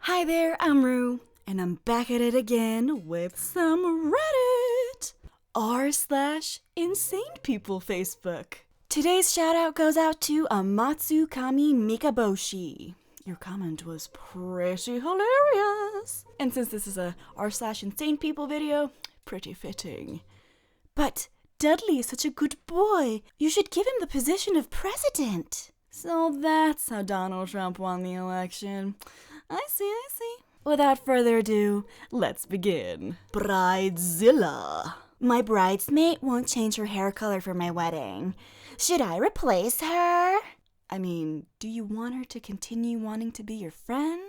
Hi there, I'm Roux, and I'm back at it again with some Reddit r/insane people Facebook. Today's shout out goes out to Amatsukami Mikaboshi. Your comment was pretty hilarious. And since this is a r/insane people video, pretty fitting. But Dudley is such a good boy. You should give him the position of president. So that's how Donald Trump won the election. I see. Without further ado, let's begin. Bridezilla. My bridesmaid won't change her hair color for my wedding. Should I replace her? I mean, do you want her to continue wanting to be your friend?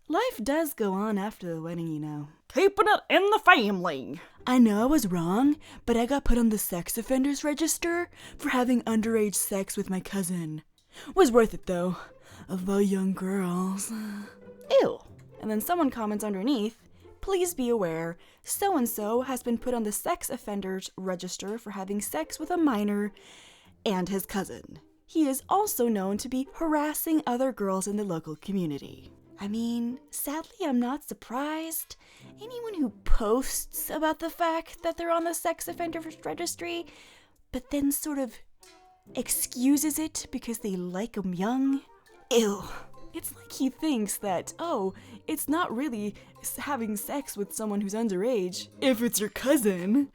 Life does go on after the wedding, you know. Keeping it in the family. I know I was wrong, but I got put on the sex offenders register for having underage sex with my cousin. Was worth it though. Of the young girls. Ew. And then someone comments underneath, please be aware, so-and-so has been put on the sex offenders register for having sex with a minor and his cousin. He is also known to be harassing other girls in the local community. I mean, sadly, I'm not surprised. Anyone who posts about the fact that they're on the sex offender registry, but then sort of excuses it because they like 'em young. Ew. It's like he thinks that, oh, it's not really having sex with someone who's underage if it's your cousin.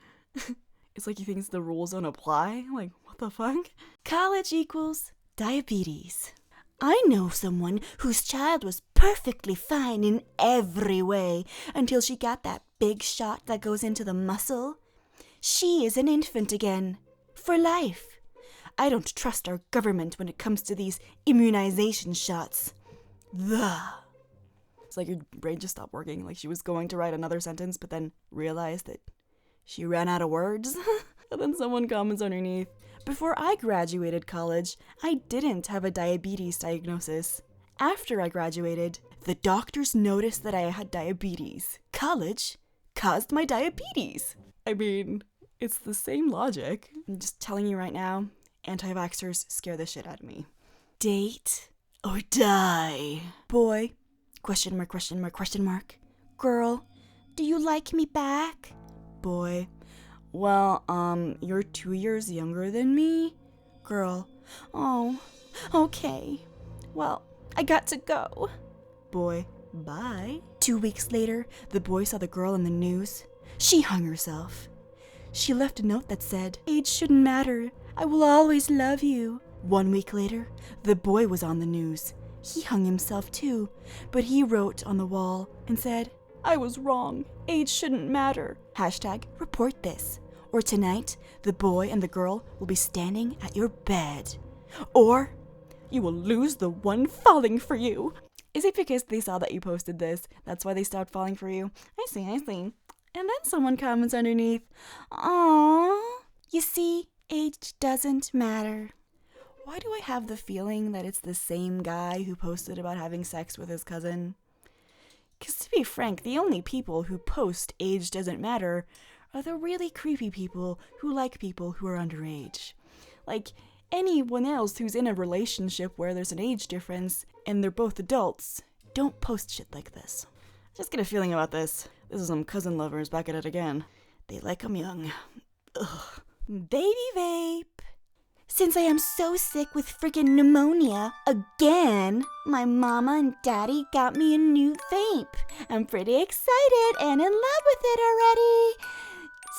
It's like he thinks the rules don't apply. Like, what the fuck? College equals diabetes. I know someone whose child was perfectly fine in every way until she got that big shot that goes into the muscle. She is an infant again. For life. I don't trust our government when it comes to these immunization shots. It's like your brain just stopped working. Like she was going to write another sentence, but then realized that she ran out of words. And then someone comments underneath, before I graduated college, I didn't have a diabetes diagnosis. After I graduated, the doctors noticed that I had diabetes. College caused my diabetes. I mean, it's the same logic. I'm just telling you right now, anti-vaxxers scare the shit out of me. Date or die? Boy, question mark. Girl, do you like me back? Boy, well, you're 2 years younger than me. Girl, oh, okay. Well, I got to go. Boy, bye. 2 weeks later, the boy saw the girl in the news. She hung herself. She left a note that said, age shouldn't matter. I will always love you. 1 week later, the boy was on the news. He hung himself too, but he wrote on the wall and said, I was wrong. Age shouldn't matter. #report this. Or tonight, the boy and the girl will be standing at your bed. Or you will lose the one falling for you. Is it because they saw that you posted this? That's why they stopped falling for you? I see. And then someone comments underneath, aww. You see, age doesn't matter. Why do I have the feeling that it's the same guy who posted about having sex with his cousin? Because to be frank, the only people who post age doesn't matter are the really creepy people who like people who are underage. Like, anyone else who's in a relationship where there's an age difference and they're both adults, don't post shit like this. Just get a feeling about this. This is some cousin lovers back at it again. They like 'em young. Ugh. Baby vape. Since I am so sick with friggin' pneumonia again, my mama and daddy got me a new vape. I'm pretty excited and in love with it already.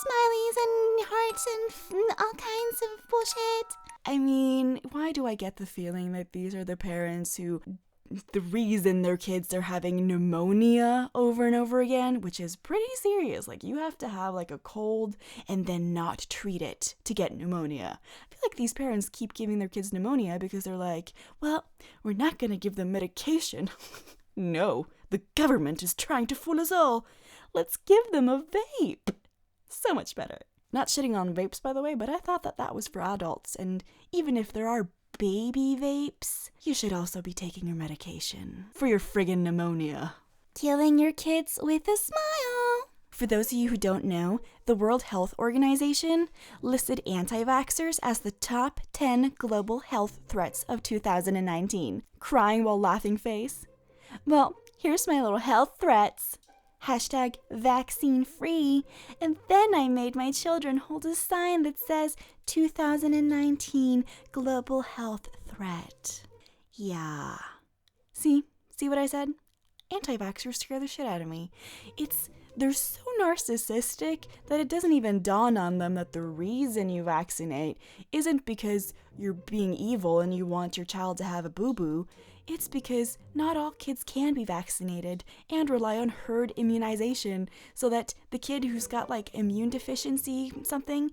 Smileys and hearts and all kinds of bullshit. I mean, why do I get the feeling that these are the parents who, the reason their kids are having pneumonia over and over again, which is pretty serious. Like, you have to have like a cold and then not treat it to get pneumonia. I feel like these parents keep giving their kids pneumonia because they're like, well, we're not going to give them medication. No, the government is trying to fool us all. Let's give them a vape. So much better. Not shitting on vapes, by the way, but I thought that was for adults. And even if there are baby vapes, you should also be taking your medication for your friggin' pneumonia. Killing your kids with a smile. For those of you who don't know, the World Health Organization listed anti-vaxxers as the top 10 global health threats of 2019. Crying while laughing face. Well, here's my little health threats. Hashtag vaccine free. And then I made my children hold a sign that says 2019 global health threat. Yeah. See what I said? Anti-vaxxers scare the shit out of me. They're so narcissistic that it doesn't even dawn on them that the reason you vaccinate isn't because you're being evil and you want your child to have a boo-boo. It's because not all kids can be vaccinated and rely on herd immunization, so that the kid who's got like immune deficiency something,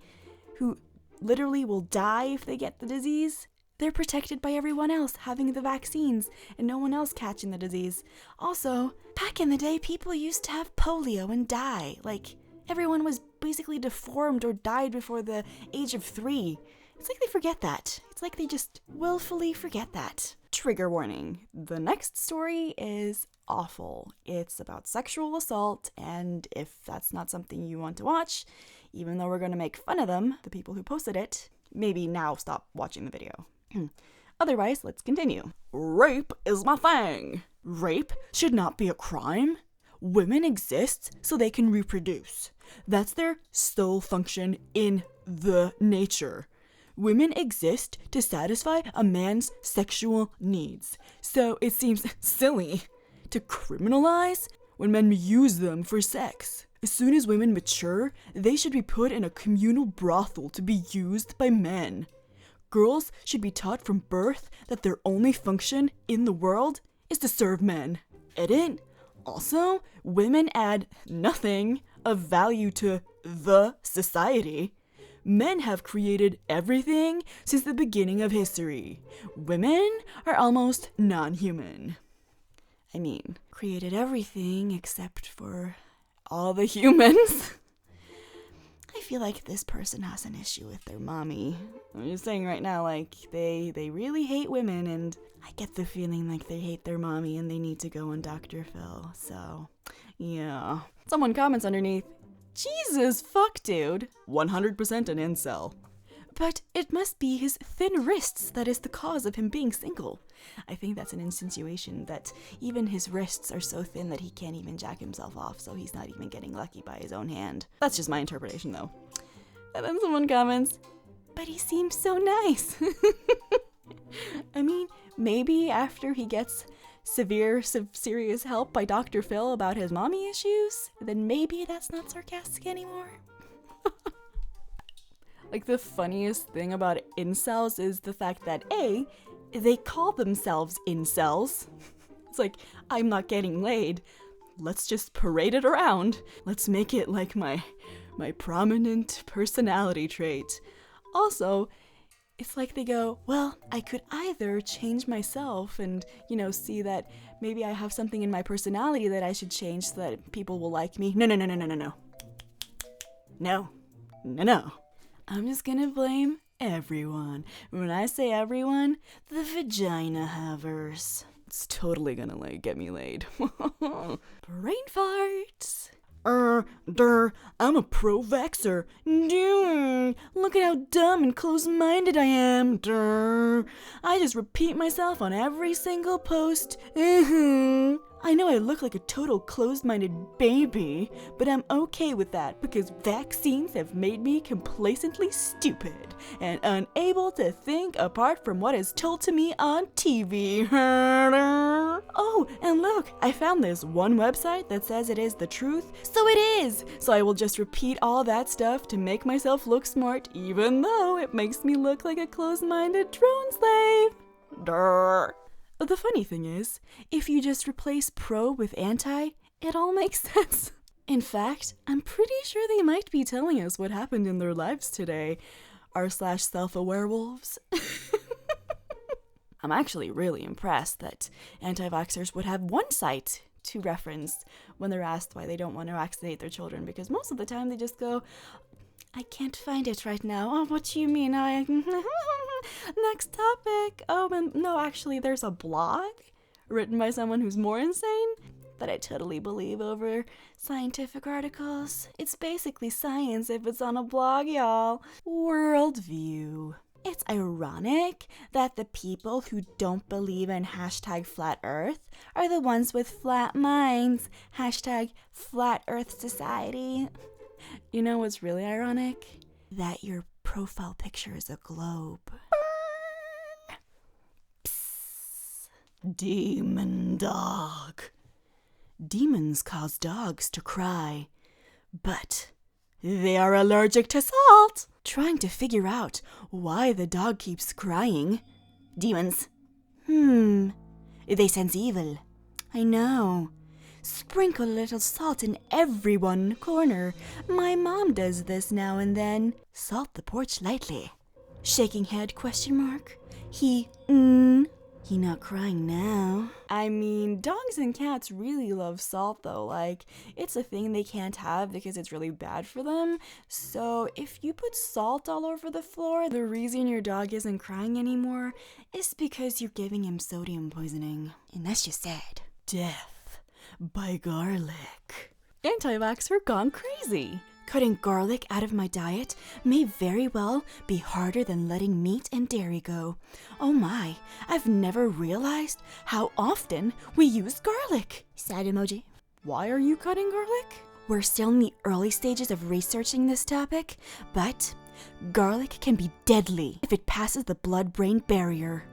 who literally will die if they get the disease, they're protected by everyone else having the vaccines and no one else catching the disease. Also, back in the day, people used to have polio and die. Like, everyone was basically deformed or died before the age of 3. It's like they forget that. It's like they just willfully forget that. Trigger warning. The next story is awful. It's about sexual assault, and if that's not something you want to watch, even though we're going to make fun of them, the people who posted it, maybe now stop watching the video. Otherwise, let's continue. Rape is my thing. Rape should not be a crime. Women exist so they can reproduce. That's their sole function in the nature. Women exist to satisfy a man's sexual needs. So it seems silly to criminalize when men use them for sex. As soon as women mature, they should be put in a communal brothel to be used by men. Girls should be taught from birth that their only function in the world is to serve men. Edit. Also, women add nothing of value to the society. Men have created everything since the beginning of history. Women are almost non-human. I mean, created everything except for all the humans. I feel like this person has an issue with their mommy. I'm just saying right now, like, they really hate women, and I get the feeling like they hate their mommy and they need to go on Dr. Phil. So, yeah. Someone comments underneath, Jesus fuck, dude. 100% an incel. But it must be his thin wrists that is the cause of him being single. I think that's an insinuation that even his wrists are so thin that he can't even jack himself off, so he's not even getting lucky by his own hand. That's just my interpretation, though. And then someone comments, but he seems so nice. I mean, maybe after he gets serious help by Dr. Phil about his mommy issues, then maybe that's not sarcastic anymore. Like, the funniest thing about incels is the fact that, A, they call themselves incels. It's like, I'm not getting laid. Let's just parade it around. Let's make it like my prominent personality trait. Also, it's like they go, well, I could either change myself and, see that maybe I have something in my personality that I should change so that people will like me. No. No. I'm just gonna blame everyone. When I say everyone, the vagina havers. It's totally gonna, get me laid. Brain farts. I'm a pro-vaxxer. Look at how dumb and close-minded I am. I just repeat myself on every single post. I know I look like a total closed-minded baby, but I'm okay with that because vaccines have made me complacently stupid and unable to think apart from what is told to me on TV. Oh, and look, I found this one website that says it is the truth, so it is! So I will just repeat all that stuff to make myself look smart, even though it makes me look like a closed-minded drone slave. The funny thing is, if you just replace pro with anti, it all makes sense. In fact, I'm pretty sure they might be telling us what happened in their lives today. r/self-aware wolves. I'm actually really impressed that anti-vaxxers would have one site to reference when they're asked why they don't want to vaccinate their children, because most of the time they just go, I can't find it right now. Oh, what do you mean? Next topic. Oh, and no, actually, there's a blog written by someone who's more insane that I totally believe over scientific articles. It's basically science if it's on a blog, y'all. Worldview. It's ironic that the people who don't believe in hashtag flat earth are the ones with flat minds. Hashtag flat earth society. You know what's really ironic? That your profile picture is a globe. Psst. Demon dog. Demons cause dogs to cry, but they are allergic to salt. Trying to figure out why the dog keeps crying. Demons. They sense evil. I know. Sprinkle a little salt in every one corner. My mom does this now and then. Salt the porch lightly. Shaking head, question mark. He not crying now. I mean, dogs and cats really love salt though. Like, it's a thing they can't have because it's really bad for them. So if you put salt all over the floor, the reason your dog isn't crying anymore is because you're giving him sodium poisoning. And that's just sad. Death by garlic. Anti-vaxxer gone crazy. Cutting garlic out of my diet may very well be harder than letting meat and dairy go. Oh my, I've never realized how often we use garlic. Sad emoji. Why are you cutting garlic? We're still in the early stages of researching this topic, but garlic can be deadly if it passes the blood-brain barrier.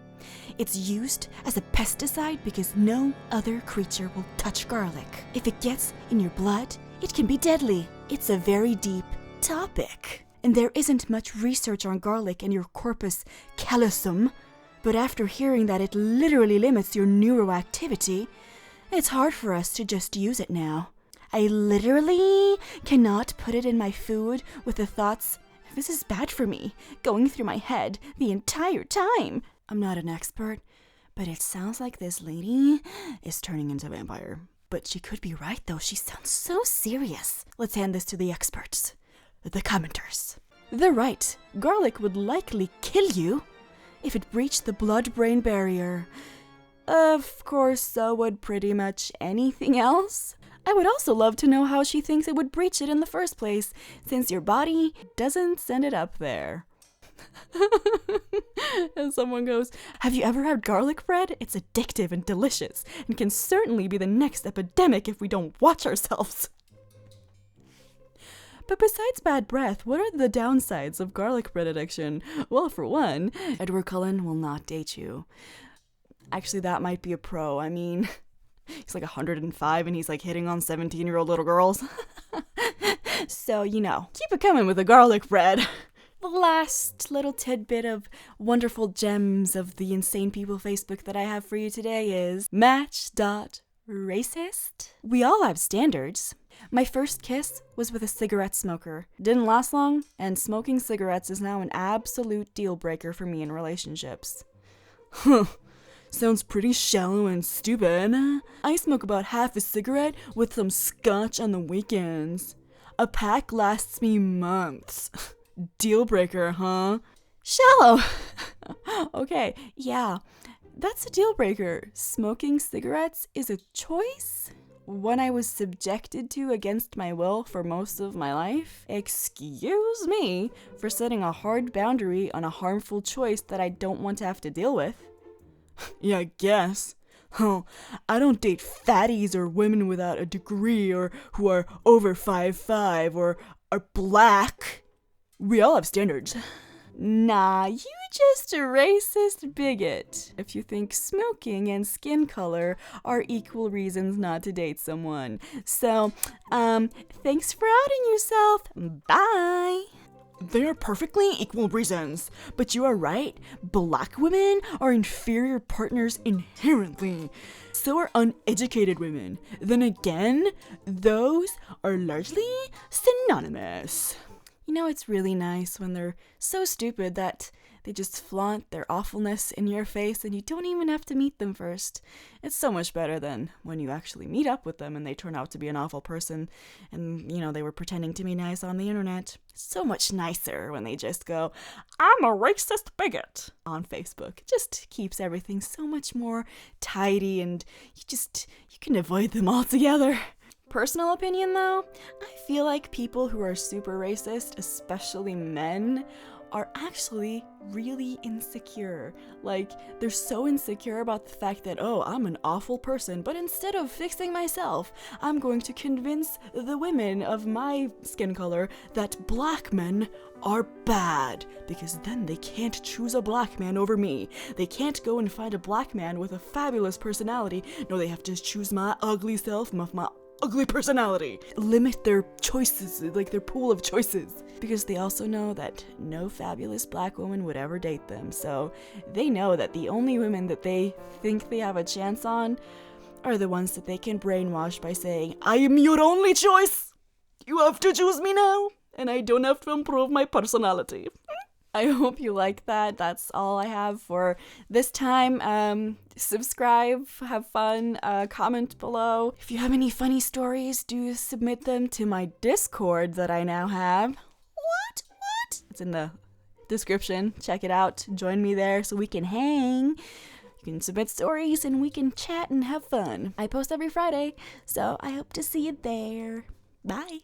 It's used as a pesticide because no other creature will touch garlic. If it gets in your blood, it can be deadly. It's a very deep topic, and there isn't much research on garlic and your corpus callosum, but after hearing that it literally limits your neuroactivity, it's hard for us to just use it now. I literally cannot put it in my food with the thoughts, this is bad for me, going through my head the entire time. I'm not an expert, but it sounds like this lady is turning into a vampire. But she could be right, though. She sounds so serious. Let's hand this to the experts, the commenters. They're right. Garlic would likely kill you if it breached the blood-brain barrier. Of course, so would pretty much anything else. I would also love to know how she thinks it would breach it in the first place, since your body doesn't send it up there. And someone goes, have you ever had garlic bread? It's addictive and delicious and can certainly be the next epidemic if we don't watch ourselves. But besides bad breath, what are the downsides of garlic bread addiction? Well, for one, Edward Cullen will not date you. Actually, that might be a pro. I mean, he's like 105 and he's like hitting on 17-year-old little girls. So, you know, keep it coming with the garlic bread. The last little tidbit of wonderful gems of the insane people Facebook that I have for you today is match.racist. We all have standards. My first kiss was with a cigarette smoker. Didn't last long, and smoking cigarettes is now an absolute deal breaker for me in relationships. Huh. Sounds pretty shallow and stupid. I smoke about half a cigarette with some scotch on the weekends. A pack lasts me months. Deal breaker, huh? Shallow. Okay, yeah, that's a deal breaker. Smoking cigarettes is a choice? One I was subjected to against my will for most of my life? Excuse me for setting a hard boundary on a harmful choice that I don't want to have to deal with. Yeah, I guess. Oh, I don't date fatties or women without a degree or who are over 5'5" or are black. We all have standards. Nah, you just a racist bigot if you think smoking and skin color are equal reasons not to date someone. So, thanks for outing yourself. Bye. They are perfectly equal reasons, but you are right. Black women are inferior partners inherently. So are uneducated women. Then again, those are largely synonymous. You know, it's really nice when they're so stupid that they just flaunt their awfulness in your face and you don't even have to meet them first. It's so much better than when you actually meet up with them and they turn out to be an awful person and, you know, they were pretending to be nice on the internet. It's so much nicer when they just go, I'm a racist bigot on Facebook. It just keeps everything so much more tidy and you can avoid them altogether. Personal opinion though, I feel like people who are super racist, especially men, are actually really insecure. Like, they're so insecure about the fact that, oh, I'm an awful person, but instead of fixing myself, I'm going to convince the women of my skin color that black men are bad, because then they can't choose a black man over me. They can't go and find a black man with a fabulous personality. No, they have to choose my ugly self, my ugly personality. Limit their choices, like their pool of choices. Because they also know that no fabulous black woman would ever date them. So they know that the only women that they think they have a chance on are the ones that they can brainwash by saying, I am your only choice. You have to choose me now. And I don't have to improve my personality. I hope you like that. That's all I have for this time. Subscribe, have fun, comment below. If you have any funny stories, do submit them to my Discord that I now have. What? It's in the description. Check it out. Join me there so we can hang. You can submit stories and we can chat and have fun. I post every Friday, so I hope to see you there. Bye.